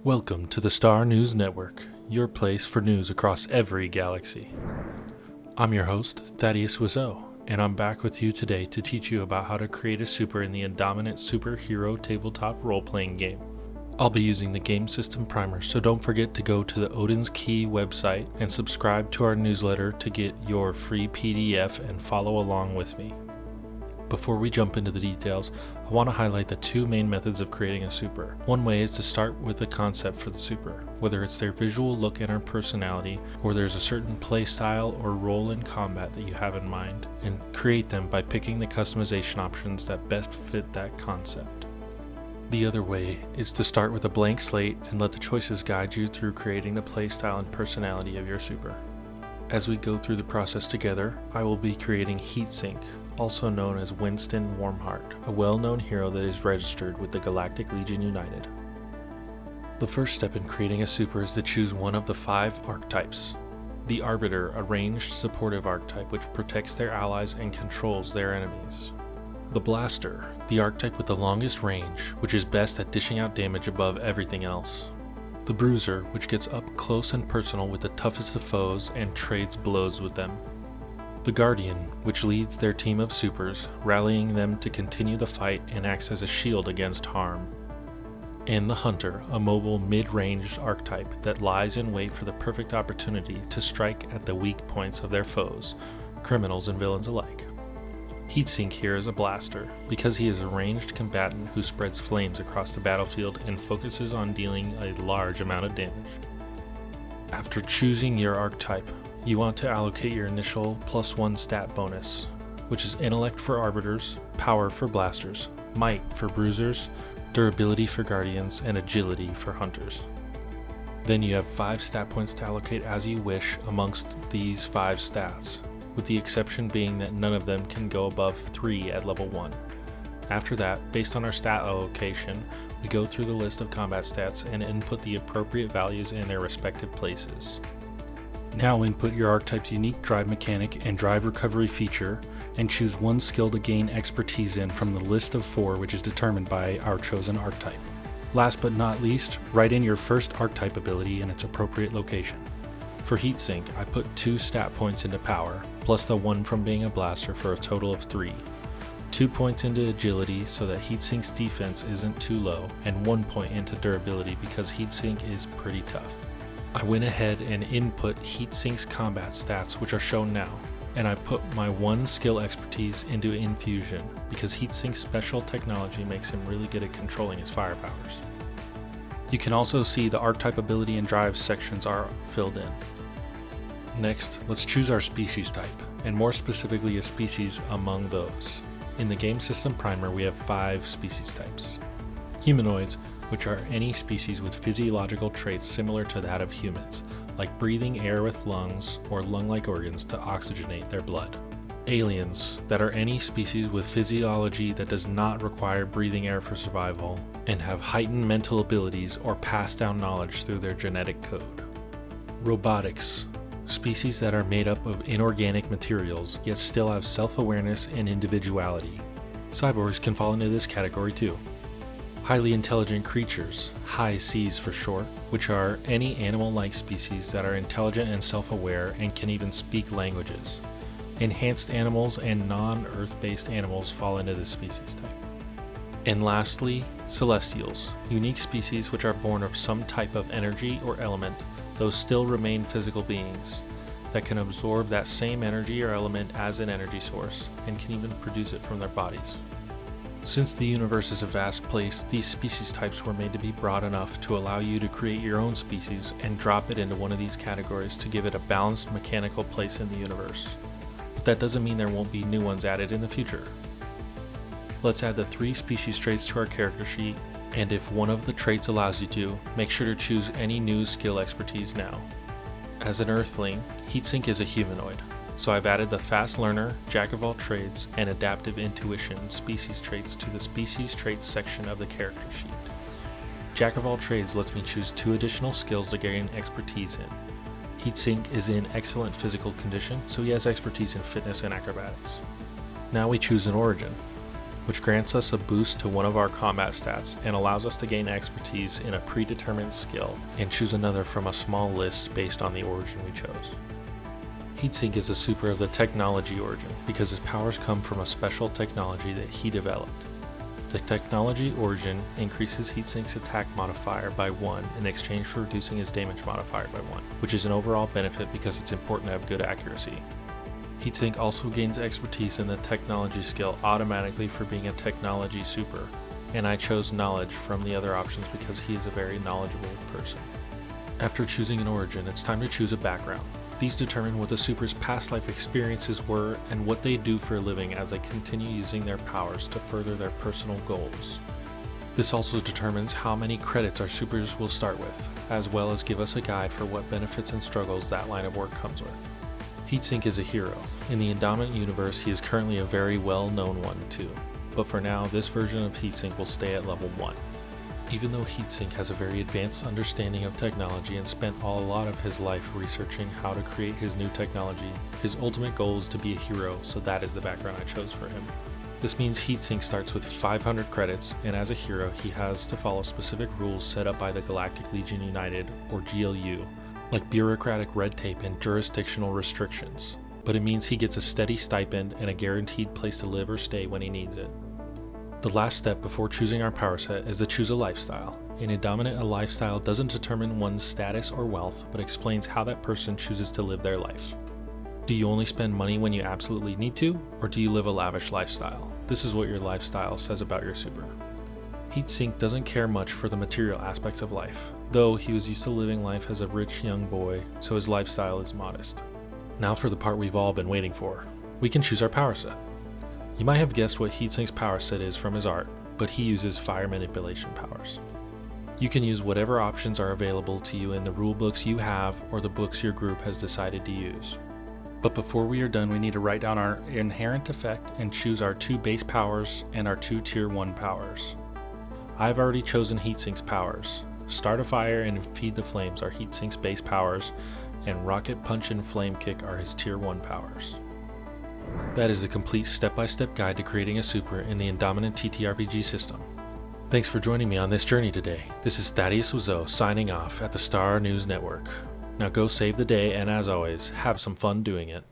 Welcome to the Star News Network, your place for news across every galaxy. I'm your host, Thaddeus Wiseau, and I'm back with you today to teach you about how to create a super in the Indominant Superhero tabletop role-playing game. I'll be using the game system primer, so don't forget to go to the Odynski website and subscribe to our newsletter to get your free PDF and follow along with me. Before we jump into the details, I want to highlight the two main methods of creating a super. One way is to start with the concept for the super, whether it's their visual look and or personality, or there's a certain play style or role in combat that you have in mind, and create them by picking the customization options that best fit that concept. The other way is to start with a blank slate and let the choices guide you through creating the play style and personality of your super. As we go through the process together, I will be creating Heatsink, also known as Winston Warmheart, a well-known hero that is registered with the Galactic Legion United. The first step in creating a super is to choose one of the 5 archetypes. The Arbiter, a ranged supportive archetype which protects their allies and controls their enemies. The Blaster, the archetype with the longest range, which is best at dishing out damage above everything else. The Bruiser, which gets up close and personal with the toughest of foes and trades blows with them. The Guardian, which leads their team of supers, rallying them to continue the fight and acts as a shield against harm. And the Hunter, a mobile mid-ranged archetype that lies in wait for the perfect opportunity to strike at the weak points of their foes, criminals and villains alike. Heatsink here is a blaster, because he is a ranged combatant who spreads flames across the battlefield and focuses on dealing a large amount of damage. After choosing your archetype, you want to allocate your initial +1 stat bonus, which is Intellect for Arbiters, Power for Blasters, Might for Bruisers, Durability for Guardians, and Agility for Hunters. Then you have 5 stat points to allocate as you wish amongst these 5 stats, with the exception being that none of them can go above 3 at level 1. After that, based on our stat allocation, we go through the list of combat stats and input the appropriate values in their respective places. Now input your archetype's unique drive mechanic and drive recovery feature, and choose one skill to gain expertise in from the list of 4 which is determined by our chosen archetype. Last but not least, write in your first archetype ability in its appropriate location. For Heatsink, I put 2 stat points into Power, plus the 1 from being a blaster for a total of 3. 2 points into Agility so that Heatsink's defense isn't too low, and 1 point into Durability because Heatsink is pretty tough. I went ahead and input Heatsink's combat stats, which are shown now, and I put my 1 skill expertise into Infusion, because Heatsink's special technology makes him really good at controlling his fire powers. You can also see the archetype ability and drive sections are filled in. Next, let's choose our species type, and more specifically a species among those. In the game system primer, we have 5 species types. Humanoids, which are any species with physiological traits similar to that of humans, like breathing air with lungs or lung-like organs to oxygenate their blood. Aliens, that are any species with physiology that does not require breathing air for survival and have heightened mental abilities or pass down knowledge through their genetic code. Robotics, species that are made up of inorganic materials yet still have self-awareness and individuality. Cyborgs can fall into this category too. Highly intelligent creatures, high Cs for short, which are any animal-like species that are intelligent and self-aware and can even speak languages. Enhanced animals and non-Earth-based animals fall into this species type. And lastly, Celestials, unique species which are born of some type of energy or element, though still remain physical beings, that can absorb that same energy or element as an energy source, and can even produce it from their bodies. Since the universe is a vast place, these species types were made to be broad enough to allow you to create your own species and drop it into one of these categories to give it a balanced mechanical place in the universe. But that doesn't mean there won't be new ones added in the future. Let's add the 3 species traits to our character sheet, and if one of the traits allows you to, make sure to choose any new skill expertise now. As an Earthling, Heatsink is a humanoid, so I've added the Fast Learner, Jack of all trades, and Adaptive Intuition species traits to the species traits section of the character sheet. Jack of all trades lets me choose 2 additional skills to gain expertise in. Heatsink is in excellent physical condition, so he has expertise in fitness and acrobatics. Now we choose an origin. which grants us a boost to one of our combat stats and allows us to gain expertise in a predetermined skill and choose another from a small list based on the origin we chose. Heatsink is a super of the technology origin because his powers come from a special technology that he developed. The technology origin increases Heatsink's attack modifier by 1 in exchange for reducing his damage modifier by 1, which is an overall benefit because it's important to have good accuracy. Heatsink also gains expertise in the technology skill automatically for being a technology super, and I chose knowledge from the other options because he is a very knowledgeable person. After choosing an origin, it's time to choose a background. These determine what the super's past life experiences were and what they do for a living as they continue using their powers to further their personal goals. This also determines how many credits our supers will start with, as well as give us a guide for what benefits and struggles that line of work comes with. Heatsink is a hero. In the Indominant Universe, he is currently a very well-known one too, but for now, this version of Heatsink will stay at level 1. Even though Heatsink has a very advanced understanding of technology and spent a lot of his life researching how to create his new technology, his ultimate goal is to be a hero, so that is the background I chose for him. This means Heatsink starts with 500 credits, and as a hero, he has to follow specific rules set up by the Galactic Legion United, or GLU, like bureaucratic red tape and jurisdictional restrictions, but it means he gets a steady stipend and a guaranteed place to live or stay when he needs it. The last step before choosing our power set is to choose a lifestyle. In Indominant, a lifestyle doesn't determine one's status or wealth, but explains how that person chooses to live their life. Do you only spend money when you absolutely need to, or do you live a lavish lifestyle? This is what your lifestyle says about your super. Heatsink doesn't care much for the material aspects of life, though he was used to living life as a rich young boy, so his lifestyle is modest. Now for the part we've all been waiting for. We can choose our power set. You might have guessed what Heatsink's power set is from his art, but he uses fire manipulation powers. You can use whatever options are available to you in the rulebooks you have or the books your group has decided to use. But before we are done, we need to write down our inherent effect and choose our 2 base powers and our 2 tier 1 powers. I've already chosen Heatsink's powers. Start a fire and feed the flames are Heatsink's base powers, and rocket punch and flame kick are his tier 1 powers. That is the complete step-by-step guide to creating a super in the Indominant TTRPG system. Thanks for joining me on this journey today. This is Thaddeus Wiseau signing off at the Star News Network. Now go save the day, and as always, have some fun doing it.